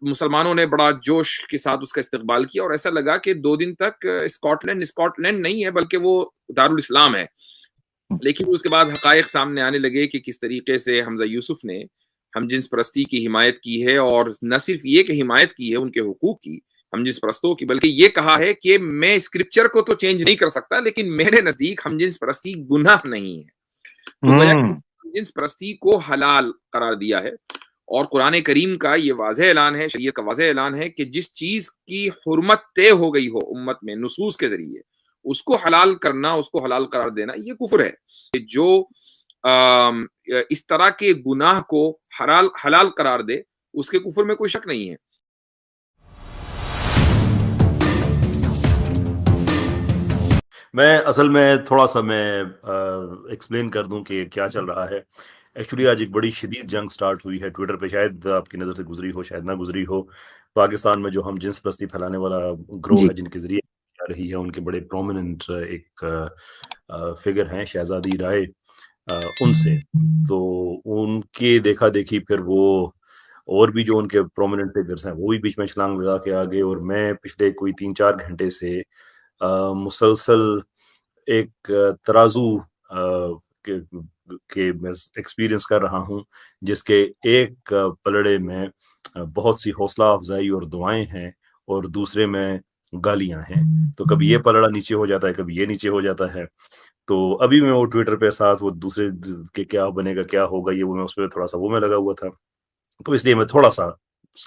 مسلمانوں نے بڑا جوش کے ساتھ اس کا استقبال کیا اور ایسا لگا کہ 2 دن تک اسکاٹ لینڈ نہیں ہے بلکہ وہ دارالاسلام ہے. لیکن اس کے بعد حقائق سامنے آنے لگے کہ کس طریقے سے حمزہ یوسف نے ہم جنس پرستی کی حمایت کی ہے، اور نہ صرف یہ کہ حمایت کی ہے ان کے حقوق کی، ہم جنس پرستوں کی، بلکہ یہ کہا ہے کہ میں اسکرپچر کو تو چینج نہیں کر سکتا لیکن میرے نزدیک ہم جنس پرستی گناہ نہیں ہے. تو گویا کہ ہم جنس پرستی کو حلال قرار دیا ہے، اور قرآن کریم کا یہ واضح اعلان ہے، شریعت کا واضح اعلان ہے کہ جس چیز کی حرمت طے ہو گئی ہو امت میں نصوص کے ذریعے، اس کو حلال کرنا، اس کو حلال قرار دینا، یہ کفر ہے. جو اس طرح کے گناہ کو حلال قرار دے، اس کے کفر میں کوئی شک نہیں ہے. میں اصل میں تھوڑا سا ایکسپلین کر دوں کہ کیا چل رہا ہے. ایکچولی آج ایک بڑی شدید جنگ سٹارٹ ہوئی ہے ٹویٹر پہ، شاید آپ کی نظر سے گزری ہو، شاید نہ گزری ہو. پاکستان میں جو ہم جنس پرستی پھیلانے والا گروہ ہے، جن کے ذریعے آ رہی ہے، ان کے بڑے پرومیننٹ ایک فگر ہیں شہزادی رائے، ان سے تو ان کے دیکھا دیکھی پھر وہ اور بھی جو ان کے پرومیننٹ فگرز ہیں وہ بھی بیچ میں چھلانگ لگا کے آگے. اور میں پچھلے کوئی 3-4 گھنٹے سے مسلسل ایک ترازو کے میں ایکسپیرینس کر رہا ہوں، جس کے ایک پلڑے میں بہت سی حوصلہ افزائی اور دعائیں ہیں، اور دوسرے میں گالیاں ہیں. تو کبھی یہ پلڑا نیچے ہو جاتا ہے، کبھی یہ نیچے ہو جاتا ہے. تو ابھی میں وہ ٹویٹر پہ ساتھ وہ دوسرے کہ کیا بنے گا، کیا ہوگا، یہ وہ میں اس پہ تھوڑا سا وہ میں لگا ہوا تھا. تو اس لیے میں تھوڑا سا اس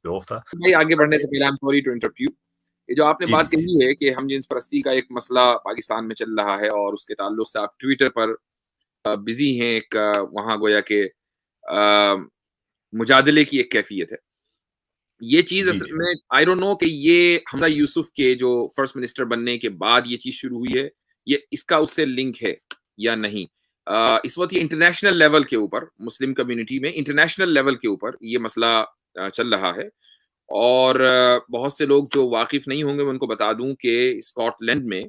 پہ آف تھا. بھائی آگے بڑھنے سے پہلے سوری ٹو انٹرپٹ یو. یہ جو آپ نے بات کہی ہے کہ ہم جنس پرستی کا ایک مسئلہ پاکستان میں چل رہا ہے، اور اس کے تعلق سے آپ ٹویٹر پر بزی ہیں، ایک وہاں گویا کہ مجادلے کی ایک کیفیت ہے. یہ چیز اصل میں آئی ڈونٹ نو کہ یہ حمزہ یوسف کے جو فرسٹ منسٹر بننے کے بعد یہ چیز شروع ہوئی ہے، یہ اس کا اس سے لنک ہے یا نہیں. اس وقت یہ انٹرنیشنل لیول کے اوپر، مسلم کمیونٹی میں انٹرنیشنل لیول کے اوپر یہ مسئلہ چل رہا ہے. اور بہت سے لوگ جو واقف نہیں ہوں گے میں ان کو بتا دوں کہ اسکاٹ لینڈ میں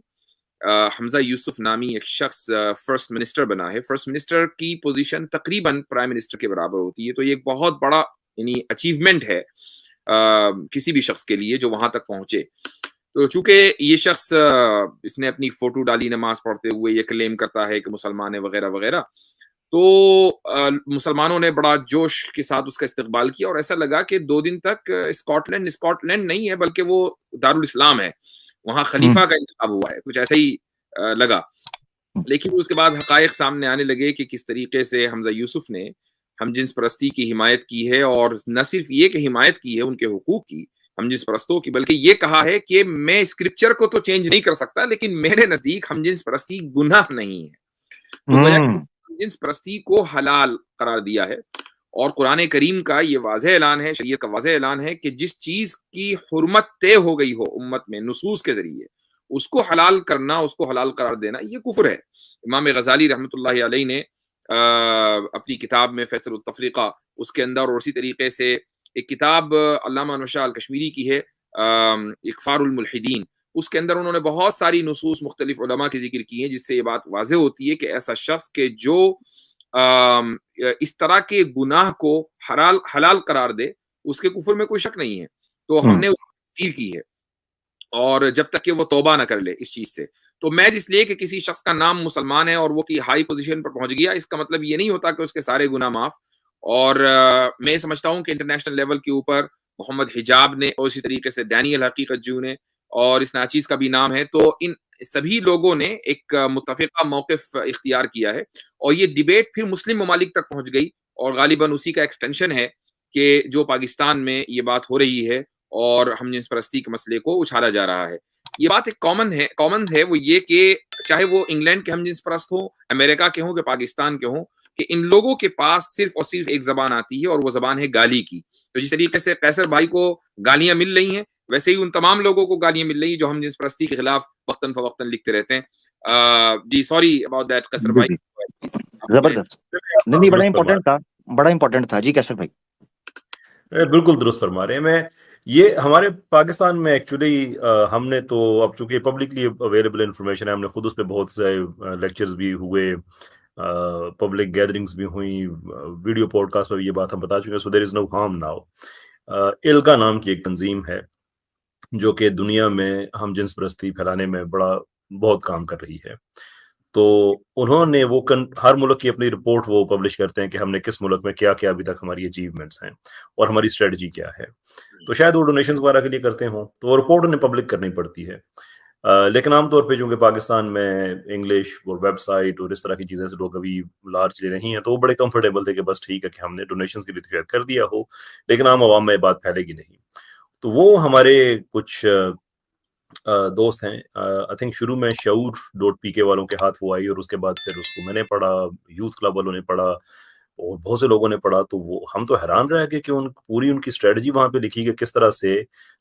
حمزہ یوسف نامی ایک شخص فرسٹ منسٹر بنا ہے. فرسٹ منسٹر کی پوزیشن تقریباً پرائم منسٹر کے برابر ہوتی ہے. تو یہ ایک بہت بڑا یعنی اچیومنٹ ہے کسی بھی شخص کے لیے جو وہاں تک پہنچے. تو چونکہ یہ شخص اس نے اپنی فوٹو ڈالی نماز پڑھتے ہوئے، یہ کلیم کرتا ہے کہ مسلمان ہے وغیرہ وغیرہ، تو مسلمانوں نے بڑا جوش کے ساتھ اس کا استقبال کیا اور ایسا لگا کہ 2 دن تک اسکاٹ لینڈ نہیں ہے بلکہ وہ دارالاسلام ہے، وہاں خلیفہ کا انتخاب ہوا ہے، کچھ ایسا ہی لگا. لیکن اس کے بعد حقائق سامنے آنے لگے کہ کس طریقے سے حمزہ یوسف نے ہم جنس پرستی کی حمایت کی ہے، اور نہ صرف یہ کہ حمایت کی ہے ان کے حقوق کی، ہم جنس پرستوں کی، بلکہ یہ کہا ہے کہ میں اسکرپچر کو تو چینج نہیں کر سکتا لیکن میرے نزدیک ہم جنس پرستی گناہ نہیں ہے. تو گویا کہ ہم جنس پرستی کو حلال قرار دیا ہے، اور قرآن کریم کا یہ واضح اعلان ہے، شریعت کا واضح اعلان ہے کہ جس چیز کی حرمت طے ہو گئی ہو امت میں نصوص کے ذریعے، اس کو حلال کرنا، اس کو حلال قرار دینا، یہ کفر ہے. امام غزالی رحمۃ اللہ علیہ نے اپنی کتاب میں فیصل التفریقہ، اس کے اندر، اور اسی طریقے سے ایک کتاب علامہ نشاء الکشمیری کی ہے اغفار الملحدین، اس کے اندر انہوں نے بہت ساری نصوص مختلف علماء کی ذکر کی ہیں، جس سے یہ بات واضح ہوتی ہے کہ ایسا شخص کہ جو اس طرح کے گناہ کو حلال قرار دے، اس کے کفر میں کوئی شک نہیں ہے. تو ہم نے اس کی تفسیر کی ہے، اور جب تک کہ وہ توبہ نہ کر لے اس چیز سے. تو محض اس لیے کہ کسی شخص کا نام مسلمان ہے اور وہ کی ہائی پوزیشن پر پہنچ گیا، اس کا مطلب یہ نہیں ہوتا کہ اس کے سارے گناہ معاف. اور میں سمجھتا ہوں کہ انٹرنیشنل لیول کے اوپر محمد حجاب نے، اور اسی طریقے سے ڈینیل حقیقت جو نے، اور اس ناچیز کا بھی نام ہے، تو ان سبھی لوگوں نے ایک متفقہ موقف اختیار کیا ہے، اور یہ ڈیبیٹ پھر مسلم ممالک تک پہنچ گئی، اور غالباً اسی کا ایکسٹینشن ہے کہ جو پاکستان میں یہ بات ہو رہی ہے اور ہم جنس پرستی کے مسئلے کو اچھالا جا رہا ہے. یہ بات ایک کامن ہے، وہ یہ کہ چاہے وہ انگلینڈ کے ہم جنس پرست ہوں، امریکہ کے ہوں کہ پاکستان کے ہوں، کہ ان لوگوں کے پاس صرف اور صرف ایک زبان آتی ہے، اور وہ زبان ہے گالی کی. تو جس طریقے سے قیصر بھائی کو گالیاں مل رہی ہیں، ویسے ہی ان تمام لوگوں کو گالیاں مل رہی ہیں جو ہم جنس پرستی کے خلاف وقتاً فوقتاً لکھتے رہتے ہیں. جی سوری اباؤٹ دیٹ قیصر بھائی. زبردست، نہیں بڑا امپورٹنٹ تھا جی قیصر بھائی. بالکل درست فرما رہے ہیں. میں یہ ہمارے پاکستان میں ایکچولی ہم نے تو اب چونکہ پبلکلی اویلیبل انفارمیشن ہے، ہم نے خود اس پہ بہت سے لیکچرز بھی ہوئے، پبلک گیدرنگز بھی ہوئیں، ویڈیو پوڈ کاسٹ میں بھی یہ بات ہم بتا چکے ہیں. سو دیر از نو ہارم ناؤ. الگا نام کی ایک تنظیم ہے جو کہ دنیا میں ہم جنس پرستی پھیلانے میں بہت کام کر رہی ہے. تو انہوں نے وہ ہر ملک کی اپنی رپورٹ وہ پبلش کرتے ہیں کہ ہم نے کس ملک میں کیا کیا ابھی تک ہماری اچیومنٹس ہیں اور ہماری اسٹریٹجی کیا ہے. تو شاید وہ ڈونیشنز وغیرہ کے لیے کرتے ہوں تو وہ رپورٹ انہیں پبلک کرنی پڑتی ہے. لیکن عام طور پہ چونکہ پاکستان میں انگلش اور ویب سائٹ اور اس طرح کی چیزیں سے لوگ ابھی لارج لے نہیں ہیں تو وہ بڑے کمفرٹیبل تھے کہ بس ٹھیک ہے کہ ہم نے ڈونیشنز کے لیے شاید کر دیا ہو لیکن عام عوام میں یہ بات پھیلے گی نہیں. تو وہ ہمارے کچھ دوست ہیں آئی تھنک شروع میں شعور.pk والوں کے ہاتھ وہ آئی اور اس کے بعد پھر اس کو میں نے پڑھا, یوتھ کلب والوں نے پڑھا اور بہت سے لوگوں نے پڑھا. تو وہ ہم تو حیران رہ گئے کہ پوری ان کی اسٹریٹجی وہاں پہ لکھی کہ کس طرح سے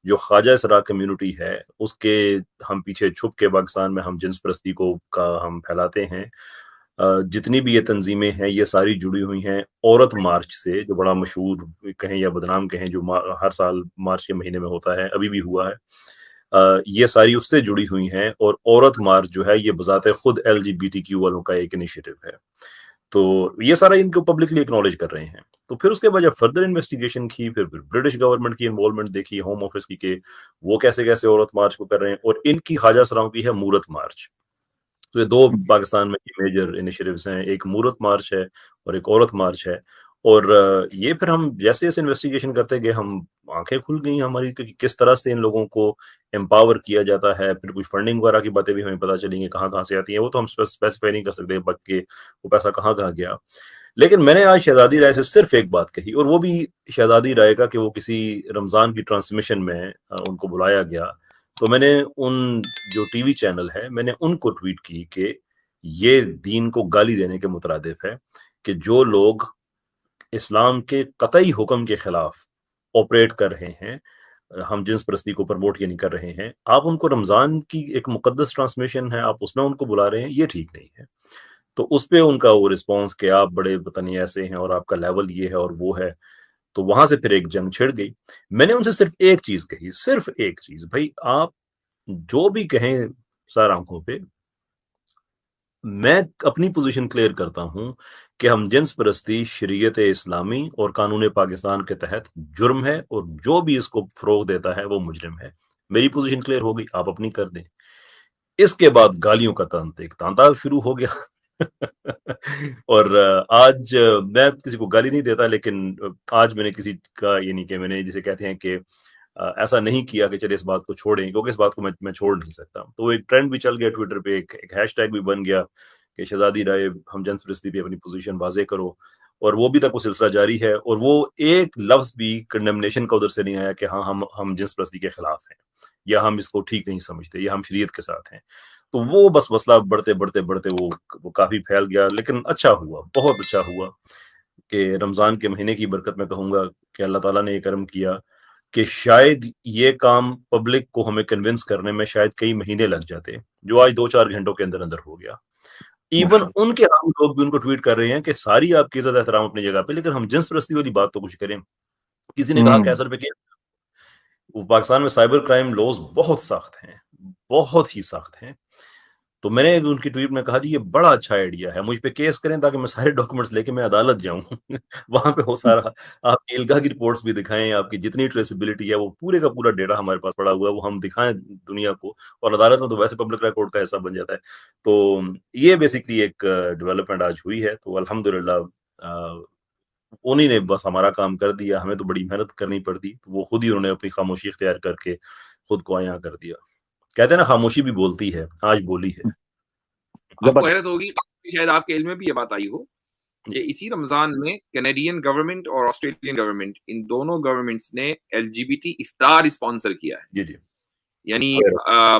جو خواجہ سرا کمیونٹی ہے اس کے ہم پیچھے چھپ کے پاکستان میں ہم جنس پرستی کا ہم پھیلاتے ہیں. جتنی بھی یہ تنظیمیں ہیں یہ ساری جڑی ہوئی ہیں عورت مارچ سے, جو بڑا مشہور کہیں یا بدنام کہیں, جو ہر سال مارچ کے مہینے میں ہوتا ہے, ابھی بھی ہوا ہے. یہ ساری اس سے جڑی ہوئی ہیں اور عورت مارچ جو ہے یہ بذات خود LGBTQ والوں کا ایک انیشیٹو ہے. تو یہ سارا ان کو پبلکلی اکنالج کر رہے ہیں. تو پھر اس کے بعد جب فردر انویسٹیگیشن کی, پھر برٹش گورنمنٹ کی انوالومنٹ دیکھی, ہوم آفس کی, کہ وہ کیسے عورت مارچ کو کر رہے ہیں. اور ان کی خواجہ سراؤں کی ہے مورت مارچ. تو یہ دو پاکستان میں میجر انیشیٹوز ہیں, ایک مورت مارچ ہے اور ایک عورت مارچ ہے. اور یہ پھر ہم جیسے جیسے انویسٹیگیشن کرتے گئے ہم آنکھیں کھل گئی ہماری کہ کس طرح سے ان لوگوں کو امپاور کیا جاتا ہے. پھر کچھ فنڈنگ وغیرہ کی باتیں بھی ہمیں پتہ چلیں گے کہاں سے آتی ہیں, وہ تو ہم اسپیسیفائی نہیں کر سکتے کہ وہ پیسہ کہاں گیا. لیکن میں نے آج شہزادی رائے سے صرف ایک بات کہی, اور وہ بھی شہزادی رائے کا کہ وہ کسی رمضان کی ٹرانسمیشن میں ان کو بلایا گیا. تو میں نے ان جو ٹی وی چینل ہے میں نے ان کو ٹویٹ کی کہ یہ دین کو گالی دینے کے مترادف ہے کہ جو لوگ اسلام کے قطعی حکم کے خلاف آپریٹ کر رہے ہیں, ہم جنس پرستی کو پروموٹ نہیں کر رہے ہیں, آپ ان کو رمضان کی ایک مقدس ٹرانسمیشن ہے آپ اس میں ان کو بلا رہے ہیں, یہ ٹھیک نہیں ہے. تو اس پہ ان کا وہ رسپانس کہ آپ بڑے پتہ نہیں ایسے ہیں اور آپ کا لیول یہ ہے اور وہ ہے. تو وہاں سے پھر ایک جنگ چھڑ گئی. میں نے ان سے صرف ایک چیز کہی, صرف ایک چیز, بھائی آپ جو بھی کہیں سر آنکھوں پہ, میں اپنی پوزیشن کلیئر کرتا ہوں کہ ہم جنس پرستی شریعت اسلامی اور قانون پاکستان کے تحت جرم ہے اور جو بھی اس کو فروغ دیتا ہے وہ مجرم ہے. میری پوزیشن کلیئر ہو گئی, آپ اپنی کر دیں. اس کے بعد گالیوں کا تانتا شروع ہو گیا. اور آج میں کسی کو گالی نہیں دیتا, لیکن آج میں نے کسی کا یعنی کہ میں نے جسے کہتے ہیں کہ ایسا نہیں کیا کہ چلے اس بات کو چھوڑیں, کیونکہ اس بات کو میں چھوڑ نہیں سکتا. تو ایک ٹرینڈ بھی چل گیا ٹویٹر پہ, ایک ہیش ٹیگ بھی بن گیا کہ شہزادی رائے ہم جنس پرستی پہ اپنی پوزیشن واضح کرو. اور وہ بھی تک وہ سلسلہ جاری ہے, اور وہ ایک لفظ بھی کنڈمنیشن کا ادھر سے نہیں آیا کہ ہاں ہم جنس پرستی کے خلاف ہیں یا ہم اس کو ٹھیک نہیں سمجھتے یا ہم شریعت کے ساتھ ہیں. تو وہ بس مسئلہ بڑھتے وہ کافی پھیل گیا. لیکن اچھا ہوا, بہت اچھا ہوا کہ رمضان کے مہینے کی برکت میں کہوں گا کہ اللہ تعالیٰ نے یہ کرم کیا کہ شاید یہ کام پبلک کو ہمیں کنونس کرنے میں شاید کئی مہینے لگ جاتے, جو آج 2-4 گھنٹوں کے اندر ہو گیا. ایون ان کے عام لوگ بھی ان کو ٹویٹ کر رہے ہیں کہ ساری آپ کی عزت احترام اپنی جگہ پہ, لیکن ہم جنس پرستی والی بات تو کچھ کریں. کسی نے کہا کیسر پہ کہ پاکستان میں سائبر کرائم لاز بہت سخت ہیں, بہت ہی سخت ہیں. تو میں نے ان کی ٹویٹ میں کہا جی یہ بڑا اچھا آئیڈیا ہے, مجھ پہ کیس کریں تاکہ میں سارے ڈاکومنٹس لے کے میں عدالت جاؤں. وہاں پہ وہ سارا آپ کی الگا کی رپورٹس بھی دکھائیں, آپ کی جتنی ٹریسیبلٹی ہے وہ پورے کا پورا ڈیٹا ہمارے پاس پڑا ہوا ہے, وہ ہم دکھائیں دنیا کو, اور عدالت میں تو ویسے پبلک ریکارڈ کا حصہ بن جاتا ہے. تو یہ بیسکلی ایک ڈیولپمنٹ آج ہوئی ہے. تو الحمدللہ انہی نے بس ہمارا کام کر دیا, ہمیں تو بڑی محنت کرنی پڑتی. وہ خود ہی انہوں نے اپنی خاموشی اختیار کر کے خود کو آیا کر دیا. کہتے ہیں نا خاموشی بھی بولتی ہے, آج بولی ہے. آپ کو حیرت ہوگی, شاید آپ کے علم میں بھی یہ بات آئی ہو کہ اسی رمضان میں کینیڈین گورنمنٹ اور آسٹریلین گورنمنٹ, ان دونوں گورنمنٹس نے LGBT افطار اسپانسر کیا ہے. جی جی, یعنی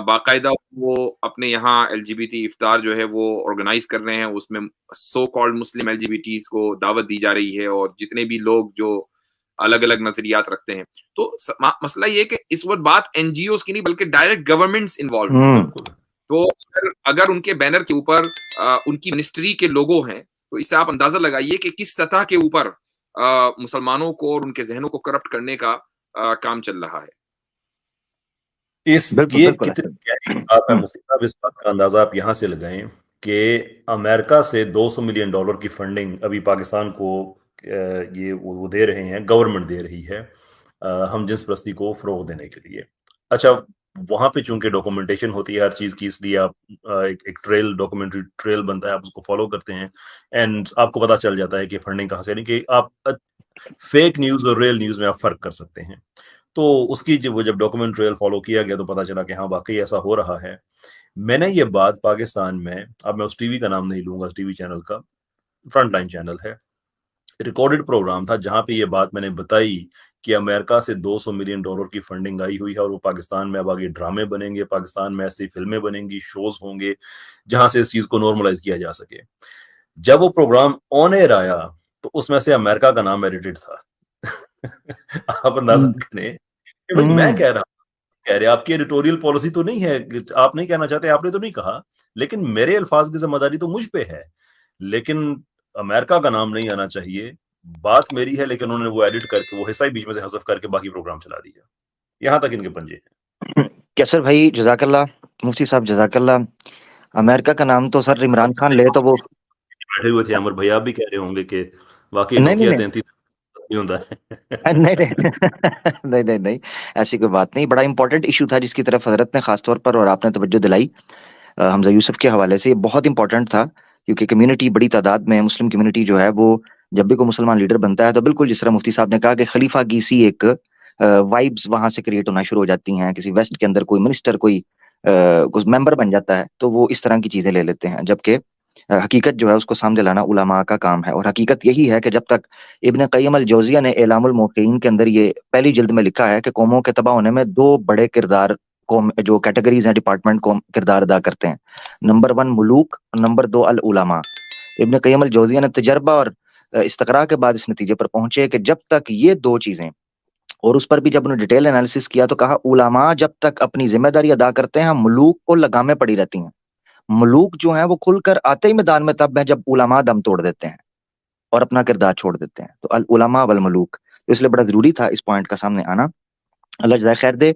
باقاعدہ وہ اپنے یہاں LGBT افطار جو ہے وہ آرگنائز کر رہے ہیں, اس میں سو کالڈ مسلم LGBTs کو دعوت دی جا رہی ہے اور جتنے بھی لوگ جو الگ الگ نظریات رکھتے ہیں. تو مسئلہ یہ کہ اس وقت بات NGOs کی نہیں بلکہ ڈائریکٹ گورنمنٹس انوالو ہیں. تو اگر ان کے بینر کے اوپر ان کی منسٹری کے لوگو ہیں تو اس سے آپ اندازہ لگائیے کہ کس سطح کے اوپر مسلمانوں کو اور ان کے ذہنوں کو کرپٹ کرنے کا کام چل رہا ہے. اس بات کا اندازہ آپ یہاں سے لگائیں کہ امریکہ سے $200 ملین کی فنڈنگ ابھی پاکستان کو یہ وہ دے رہے ہیں, گورنمنٹ دے رہی ہے. ہم جنس پرستی کو فروغ دینے کے لیے. اچھا وہاں پہ چونکہ ڈاکومنٹیشن ہوتی ہے ہر چیز کی, اس لیے آپ ایک ٹریل ڈاکومنٹری ٹریل بنتا ہے, آپ اس کو فالو کرتے ہیں اینڈ آپ کو پتا چل جاتا ہے کہ فنڈنگ کہاں سے, یعنی کہ آپ فیک نیوز اور ریئل نیوز میں آپ فرق کر سکتے ہیں. تو اس کی جب ڈاکومنٹ ٹریل فالو کیا گیا تو پتا چلا کہ ہاں واقعی ایسا ہو رہا ہے. میں نے یہ بات پاکستان میں, اب میں اس ٹی وی کا نام نہیں لوں گا, ٹی وی چینل کا فرنٹ لائن چینل ہے, ریکارڈڈ پروگرام تھا جہاں پہ یہ بات میں نے بتائی کہ امریکہ سے $200 ملین کی فنڈنگ آئی ہوئی ہے اور وہ پاکستان میں اب آگے ڈرامے بنیں گے, پاکستان میں ایسی فلمیں بنیں گی, شوز ہوں گے جہاں سے اس چیز کو نارملائز کیا جا سکے. جب وہ پروگرام آن ایئر آیا تو اس میں سے امریکہ کا نام ایڈیٹڈ تھا. آپ اندازہ کریں کہ بھائی میں کہہ رہا ہوں, کہہ رہے آپ کی ایڈیٹوریل پالیسی تو نہیں ہے, آپ نہیں کہنا چاہتے, آپ نے تو نہیں کہا, لیکن میرے الفاظ کی ذمہ داری تو مجھ پہ ہے, لیکن امریکہ کا نام نہیں آنا چاہیے, بات میری ہے, لیکن انہوں نے وہ ایڈٹ کر کے وہ حصہ ہی بیچ میں سے حذف کر کے باقی پروگرام چلا دیا. یہاں تک ان کے پنجے ہیں. کیسر بھائی جزاک اللہ, مفتی صاحب جزاک اللہ. امریکہ کا نام تو سر عمران خان لے تو وہ بیٹھے ہوئے تھے عمر بھائی, آپ بھی کہہ رہے ہوں گے کہ واقعی نہیں نوکیا نہیں 33 نہیں ہوتا ہے. نہیں نہیں نہیں, ایسی کوئی بات نہیں. بڑا امپورٹنٹ ایشو تھا جس کی طرف حضرت نے خاص طور پر اور آپ نے توجہ دلائی حمزہ یوسف کے حوالے سے. یہ بہت امپورٹنٹ تھا کیونکہ کمیونٹی بڑی تعداد میں, مسلم کمیونٹی جو ہے وہ جب بھی کوئی مسلمان لیڈر بنتا ہے تو بالکل جس طرح مفتی صاحب نے کہا کہ خلیفہ کی سی ایک وائبز وہاں سے کریٹ ہونا شروع ہو جاتی ہیں. کسی ویسٹ کے اندر کوئی منسٹر کوئی ممبر بن جاتا ہے تو وہ اس طرح کی چیزیں لے لیتے ہیں, جبکہ حقیقت جو ہے اس کو سامنے لانا علماء کا کام ہے. اور حقیقت یہی ہے کہ جب تک ابن قیم الجوزیہ نے اعلام الموقعین کے اندر یہ پہلی جلد میں لکھا ہے کہ قوموں کے تباہ ہونے میں 2 بڑے کردار قوم جو کیٹیگریز ہیں ڈپارٹمنٹ قوم کردار ادا کرتے ہیں, نمبر 1 ملوک, نمبر 2 العلماء. ابن قیم الجوزیہ نے تجربہ اور استقراء کے بعد اس نتیجے پر پہنچے کہ جب تک یہ 2 چیزیں, اور اس پر بھی جب انہوں نے ڈیٹیل انالیسس کیا تو کہا علماء جب تک اپنی ذمہ داری ادا کرتے ہیں ملوک کو لگامیں پڑی رہتی ہیں. ملوک جو ہیں وہ کھل کر آتے ہی میدان میں تب ہیں جب علماء دم توڑ دیتے ہیں اور اپنا کردار چھوڑ دیتے ہیں. تو العلماء والملوک, تو اس لیے بڑا ضروری تھا اس پوائنٹ کا سامنے آنا. اللہ جزائے خیر دے.